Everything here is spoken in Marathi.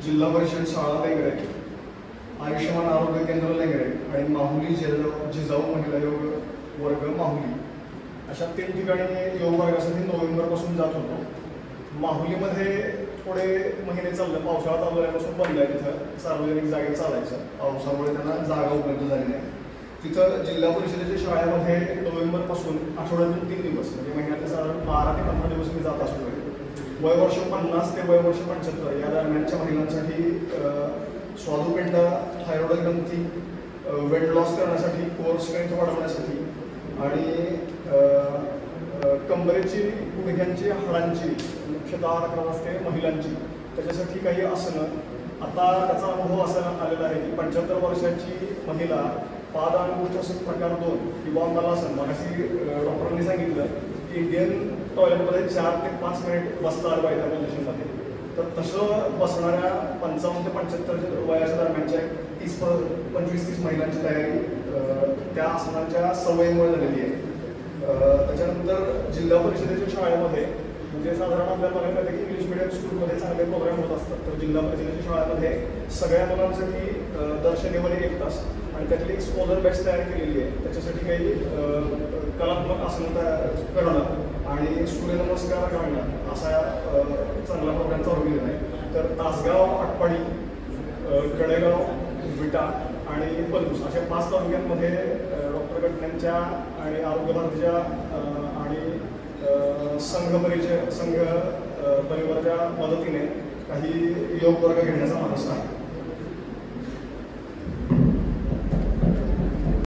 जिल्हा परिषद शाळा लेंगरे, आयुष्यमान आरोग्य केंद्र लेंगरे आणि माहुली जिजाऊ महिला योग वर्ग माहुली अशा 3 ठिकाणी योग वर्गासाठी नोव्हेंबरपासून जात होतो. माहुलीमध्ये थोडे महिने चाललं, पावसाळा चालू झाल्यापासून बंद आहे. तिथं सार्वजनिक जागेत चालायचं, पावसामुळे त्यांना जागा उपलब्ध झाली नाही. तिथं जिल्हा परिषदेच्या शाळेमध्ये नोव्हेंबरपासून आठवड्यातून 3 दिवस म्हणजे महिन्यातले साधारण 12 ते 15 दिवस मी जात असतो. वयवर्ष 50 ते वयवर्ष 75 या दरम्यानच्या महिलांसाठी स्वादुपिंड, थायरॉइड ग्रंथी, वेट लॉस करण्यासाठी, कोर स्ट्रेंथ वाढवण्यासाठी आणि कंबरेची, गुडघ्यांची, हाडांची मुख्यतः तक्रार असते महिलांची, त्याच्यासाठी काही आसनं. आता त्याचा अनुभव असा आलेला आहे की 75 वर्षाची महिला पाद आणि उच्चासन प्रकार 2 किंवा मलासन, मगाशी डॉक्टरांनी सांगितलं की इंडियन टॉयलेटमध्ये 4 ते 5 मिनिट बसता आलं पाहिजे त्या पोझिशनमध्ये. तर तसं बसणाऱ्या 55 ते 75 वयाच्या दरम्यानच्या 25-30 महिलांची तयारी त्या आसनांच्या सवयीमुळे झालेली आहे. त्याच्यानंतर जिल्हा परिषदेच्या शाळेमध्ये म्हणजे साधारण आपल्याला बघायला मिळतं की इंग्लिश मिडियम स्कूलमध्ये चांगले प्रोग्राम होत असतात. तर जिल्हा परिषदेच्या शाळेमध्ये सगळ्या मुलांसाठी दर शनिवारी 1 तास आणि त्यातली एक स्कॉलर बॅच तयार केलेली आहे. त्याच्यासाठी काही कलात्मक आसनं करणं आणि सूर्यनमस्कार घालणं असा चांगला प्रोग्राम चालू केलेला आहे. तर तासगाव, आटपाडी, कडेगाव, विटा आणि पलूस अशा 5 तालुक्यांमध्ये डॉक्टर गटण्यांच्या आणि आरोग्य भारतीच्या आणि संघ परिवाराच्या मदतीने काही योग वर्ग घेण्याचा मानस आहे.